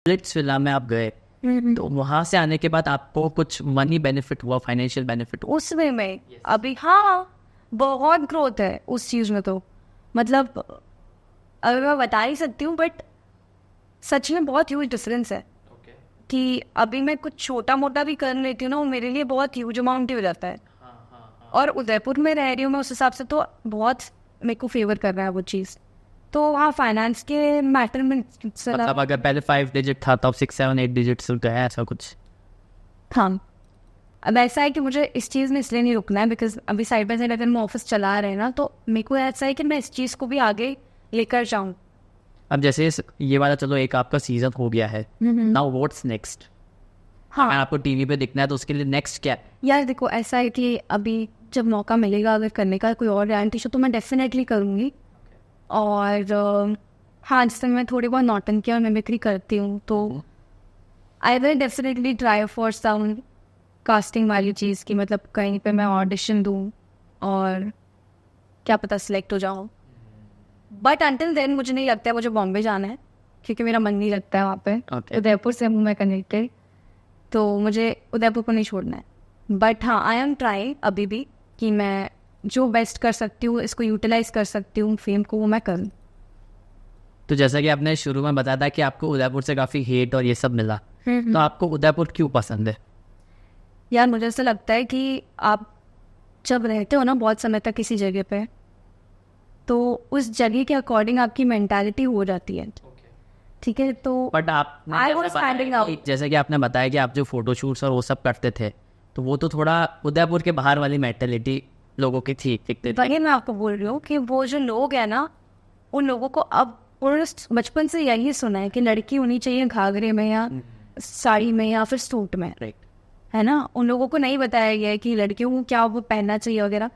Splits villa में आप गए, तो वहाँ से आने के बाद आपको कुछ मनी बेनिफिट हुआ, फाइनेंशियल बेनिफिट हुआ? उसमें मैं अभी हाँ बहुत ग्रोथ है उस चीज़ में। तो मतलब अगर मैं बता ही सकती हूँ, बट सच में बहुत ह्यूज डिफरेंस है कि अभी मैं कुछ छोटा मोटा भी कर लेती हूँ ना, वो मेरे लिए बहुत ह्यूज अमाउंट ही हो जाता है। और उदयपुर में रह रही हूँ मैं, उस हिसाब से तो बहुत मेरे को फेवर कर रहा है वो चीज़। तो हाँ, फाइनेंस के मैटर में मतलब अगर पहले 5 डिजिट था तो 6 7 8 डिजिट गया, ऐसा कुछ? हाँ, अब ऐसा है कि मुझे इस चीज़ में इसलिए नहीं रुकना है बिकॉज अभी साइड बाई साइड अगर मैं ऑफिस चला रहे हैं ना, तो मेरे को ऐसा है कि मैं इस चीज़ को भी आगे लेकर जाऊँ। अब जैसे ये वाला चलो एक आपका सीजन हो गया है, नाउ व्हाट्स नेक्स्ट? हाँ, अगर आपको टीवी पे दिखना है तो उसके लिए नेक्स्ट क्या? यार देखो, ऐसा है कि अभी जब मौका मिलेगा अगर करने का कोई और रियलिटी शो, तो मैं डेफिनेटली करूँगी। और हाँ, जिससे मैं थोड़ी बहुत नौटंकी और मिमिक्री करती हूँ, तो I will definitely try for some casting वाली चीज़ की, मतलब कहीं पे मैं ऑडिशन दूँ और क्या पता सिलेक्ट हो जाऊँ। बट अंटिल देन मुझे नहीं लगता है मुझे बॉम्बे जाना है, क्योंकि मेरा मन नहीं लगता है वहाँ पे। Okay. उदयपुर से हूँ मैं कनेक्टेड, तो मुझे उदयपुर को नहीं छोड़ना है। बट हाँ, आई एम ट्राइंग अभी भी कि मैं जो बेस्ट कर सकती हूँ, इसको यूटिलाइज कर सकती हूँ फेम को, वो मैं करूँ। तो जैसा कि आपने शुरू में बताया था कि आपको उदयपुर से काफ़ी हेट और ये सब मिला, तो आपको उदयपुर क्यों पसंद है? यार मुझे ऐसा लगता है कि आप जब रहते हो ना बहुत समय तक किसी जगह पे, तो उस जगह के अकॉर्डिंग आपकी मेंटालिटी हो जाती है। ठीक है, तो बट आप जैसे कि आपने बताया कि आप जो फोटोशूट्स और वो सब करते थे, तो वो तो थोड़ा उदयपुर के बाहर वाली मेंटालिटी लोगों की थी, दिखते थे। वही मैं आपको बोल रही हूँ कि वो जो लोग हैं ना, उन लोगों को अब उन्होंने बचपन से यही सुना है कि लड़की होनी चाहिए घाघरे में या साड़ी में या फिर सूट में, राइट। है ना। उन लोगों को नहीं बताया गया है कि लड़कियों को क्या वो पहनना चाहिए वगैरह,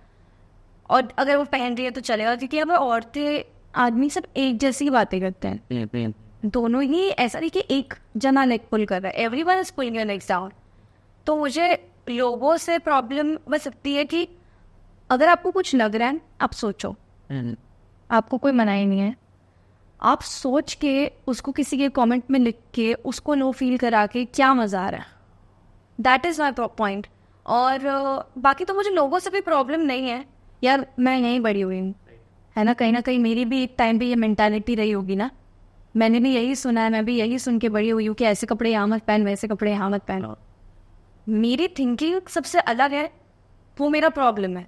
और अगर वो पहन रही है तो चलेगा, क्योंकि अब औरतें आदमी सब एक जैसी बातें करते हैं। दोनों ही, ऐसा नहीं कि एक जना नेक पुल कर रहा है, everyone is pulling your next down. तो मुझे लोगों से प्रॉब्लम बस इतनी है कि अगर आपको कुछ लग रहा है, आप सोचो, आपको कोई मना ही नहीं है, आप सोच के उसको किसी के कमेंट में लिख के उसको नो फील करा के क्या मजा आ रहा है, दैट इज़ माई पॉइंट। और बाकी तो मुझे लोगों से भी प्रॉब्लम नहीं है यार, मैं यहीं बड़ी हुई हूँ, है ना कहीं मेरी भी एक टाइम पे ये मेंटालिटी रही होगी ना, मैंने भी यही सुना है, मैं भी यही सुन के बड़ी हुई हूँ कि ऐसे कपड़े यहाँ मत पहन, वैसे कपड़े यहाँ मत पहन। मेरी थिंकिंग सबसे अलग है, वो मेरा प्रॉब्लम है।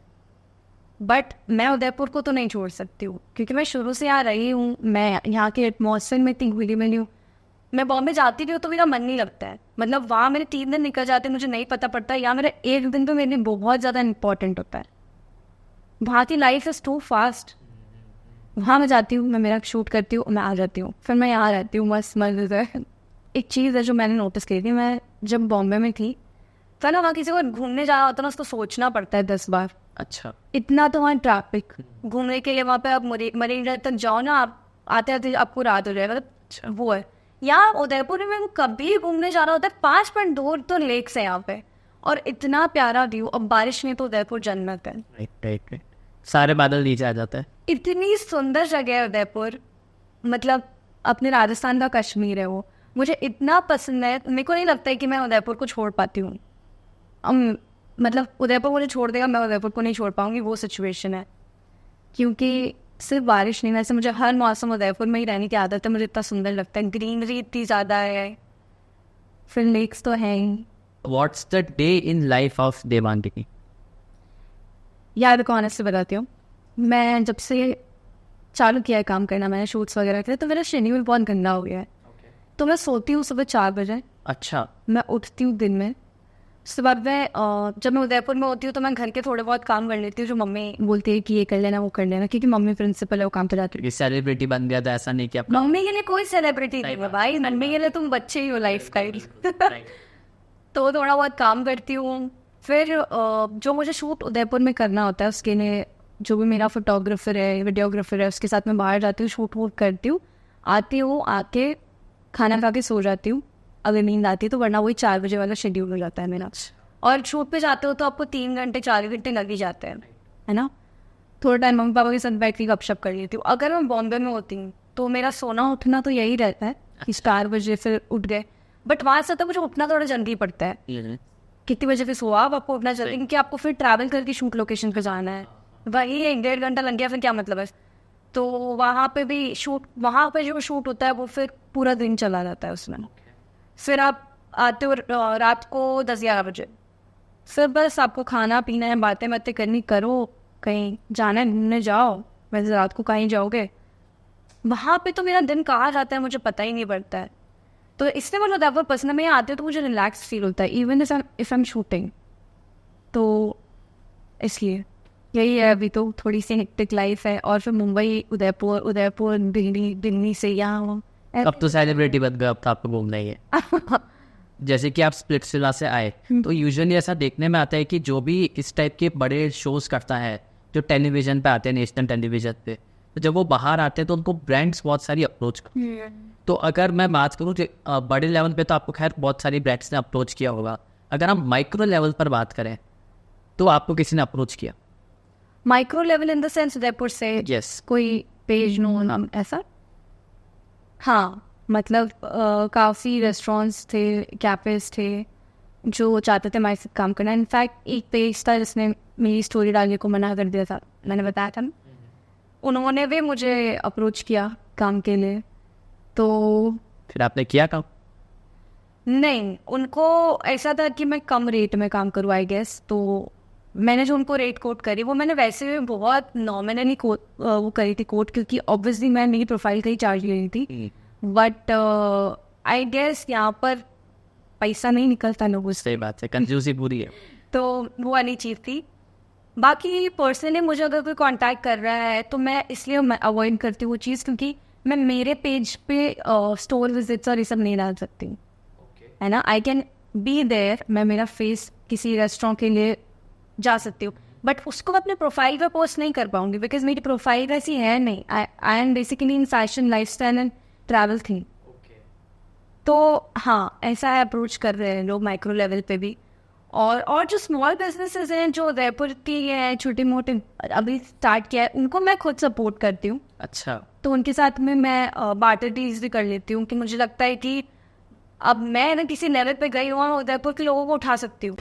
बट मैं उदयपुर को तो नहीं छोड़ सकती हूँ, क्योंकि मैं शुरू से यहाँ रही हूँ, मैं यहाँ के एटमॉस्फेयर में इतनी घुली मिली हूँ। मैं बॉम्बे जाती भी हूँ तो मेरा मन नहीं लगता है, मतलब वहाँ मेरे 3 दिन निकल जाते हैं, मुझे नहीं पता पड़ता, या मेरा एक दिन तो मेरे लिए बहुत ज़्यादा इंपॉर्टेंट होता है। वहाँ की लाइफ इज़ टू फास्ट। वहाँ मैं जाती हूँ, मैं मेरा शूट करती हूँ, मैं आ जाती हूँ, फिर मैं यहाँ रहती हूँ, मस्त मजे से। एक चीज़ है जो मैंने नोटिस की थी, मैं जब बॉम्बे में थी तो ना, वहाँ किसी को घूमने जाना होता है ना, उसको सोचना पड़ता है 10 बार। अच्छा। इतना तो वहाँ ट्रैफिक, घूमने के लिए वहाँ पे आप मरीन ड्राइव तक जाओ ना, आप आते आते आपको रात हो जाएगा, मतलब वो है। यहाँ उदयपुर में कभी घूमने जाना होता है 5 मिनट दूर तो लेक्स है यहाँ पे, और इतना प्यारा व्यू, अब बारिश में तो उदयपुर जन्नत है। राइट। सारे बादल नीचे आ जाते हैं। इतनी सुंदर जगह है उदयपुर, मतलब अपने राजस्थान का कश्मीर है वो, मुझे इतना पसंद है। मेरे को नहीं लगता है कि मैं उदयपुर को छोड़ पाती हूँ। मतलब उदयपुर मुझे छोड़ देगा, मैं उदयपुर को नहीं छोड़ पाऊंगी, वो सिचुएशन है। क्योंकि सिर्फ बारिश नहीं, वैसे मुझे हर मौसम उदयपुर में ही रहने की आदत है, मुझे इतना सुंदर लगता है, ग्रीनरी इतनी ज़्यादा है, फिर लेक्स तो हैं ही। What's the day in life of Devangini? यार देखो, ऑनेस्टली बताती हूँ, मैं जब से चालू किया है काम करना, मैंने शूट्स वगैरह किए, तो मेरा शेड्यूल बहुत गंदा हो गया है। तो मैं सोती हूँ सुबह 4 बजे। अच्छा। मैं उठती हूँ दिन में, सुबह में जब मैं उदयपुर में होती हूँ तो मैं घर के थोड़े बहुत काम कर लेती हूँ, जो मम्मी बोलती है कि ये कर लेना वो कर लेना, क्योंकि मम्मी प्रिंसिपल है, वो काम पे जाती है। सेलिब्रिटी बन गया था, ऐसा नहीं कि आपका? मम्मी के लिए कोई सेलिब्रिटी नहीं है भाई, मम्मी के लिए तुम बच्चे ही हो, लाइफ स्टाइल। तो थोड़ा बहुत काम करती हूँ, फिर जो मुझे शूट उदयपुर में करना होता है उसके लिए जो भी मेरा फोटोग्राफर है, वीडियोग्राफर है, उसके साथ मैं बाहर जाती हूँ, शूट वूट करती हूँ, आती हूँ, आके खाना खा के सो जाती हूँ अगर नींद आती है तो, वरना वही 4 बजे वाला शेड्यूल हो जाता है मेरा। और शूट पे जाते हो तो आपको 3 घंटे 4 घंटे लग ही जाते हैं, है ना। थोड़ा टाइम मम्मी पापा के साथ बैठ के गपशप कर लेती हूँ। अगर मैं बॉम्बे में होती हूँ तो मेरा सोना उठना तो यही रहता है कि 4 बजे फिर उठ गए, बट वहाँ से तो मुझे उठना थोड़ा जल्दी पड़ता है। कितनी बजे फिर सोआ आप, आपको उठना जल्दी, क्योंकि आपको फिर ट्रैवल करके शूट लोकेशन पे जाना है, वही 1-1.5 घंटा लग गया, फिर क्या मतलब है। तो वहाँ पे भी शूट, वहाँ पे जो शूट होता है वो फिर पूरा दिन चला जाता है उसमें। फिर आप आते हो रात को 10-11 बजे, फिर बस आपको खाना पीना है, बातें बातें करनी, करो, कहीं जाना है घूमने जाओ, वैसे रात को कहीं जाओगे। वहाँ पे तो मेरा दिन कहाँ जाता है मुझे पता ही नहीं पड़ता है। तो इसलिए मुझे उदयपुर पसंद है। मैं आती हूँ तो मुझे रिलैक्स फील होता है, even if I am shooting. तो इसलिए यही है, अभी तो थोड़ी सी हेक्टिक लाइफ है, और फिर मुंबई, उदयपुर दिल्ली से यहाँ। अब तो सेलिब्रिटी बन गए, अब तो आपको घूमना ही है। जैसे कि आप स्प्लिट्सविला से आए, तो यूजुअली ऐसा देखने में आता है कि जो भी इस टाइप के बड़े शोज करता है, जो टेलीविजन पे आते हैं, नेशनल टेलीविजन पे, तो जब वो बाहर आते हैं तो उनको ब्रांड्स बहुत सारी अप्रोच करते। तो अगर मैं बात करूँ बड़े लेवल पे, तो आपको खैर बहुत सारी ब्रांड्स ने अप्रोच किया होगा। अगर हम माइक्रो लेवल पर बात करें तो आपको किसी ने अप्रोच किया? Micro level in the sense Udaipur से यस। कोई पेज नो ऐसा? हाँ, मतलब काफ़ी रेस्टोरेंट्स थे, कैफेज थे जो चाहते थे हमारे साथ काम करना। इनफैक्ट एक पेज था जिसने मेरी स्टोरी डालने को मना कर दिया था, मैंने बताया था ना। उन्होंने भी मुझे अप्रोच किया काम के लिए, तो फिर आपने किया काम? नहीं, उनको ऐसा था कि मैं कम रेट में काम करूँ आई गेस। तो मैंने जो उनको रेट कोट करी, वो मैंने वैसे भी बहुत नॉमिनली वो करी थी कोट, क्योंकि ऑब्वियसली मैं मेरी प्रोफाइल का ही चार्ज ले रही थी। बट आई गेस यहाँ पर पैसा नहीं निकलता लोगों से, सही बात है, कंजूसी पूरी है। तो वो वाली चीज़ थी। बाकी पर्सनली मुझे अगर कोई कांटेक्ट कर रहा है तो मैं इसलिए अवॉइड करती हूँ वो चीज़, क्योंकि मैं मेरे पेज पे स्टोर विजिट्स और ये सब नहीं डाल सकती हूँ, है ना। आई कैन बी देयर, मैं मेरा फेस किसी रेस्टोरेंट के लिए जा सकती हूँ, बट उसको मैं अपने प्रोफाइल पे पोस्ट नहीं कर पाऊंगी, बिकॉज मेरी प्रोफाइल वैसी है नहीं। I am basically in fashion, lifestyle and travel thing. तो हाँ, ऐसा है, अप्रोच कर रहे हैं लोग माइक्रो लेवल पे भी। और जो स्मॉल बिजनेसेस हैं जो उदयपुर की हैं, छोटे मोटे अभी स्टार्ट किया है, उनको मैं खुद सपोर्ट करती हूँ। अच्छा। तो उनके साथ में मैं बार्टर डील्स भी कर लेती हूँ, कि मुझे लगता है कि अब मैं ना किसी लेवल पे गई हूँ, उदयपुर के लोगों को उठा सकती हूँ।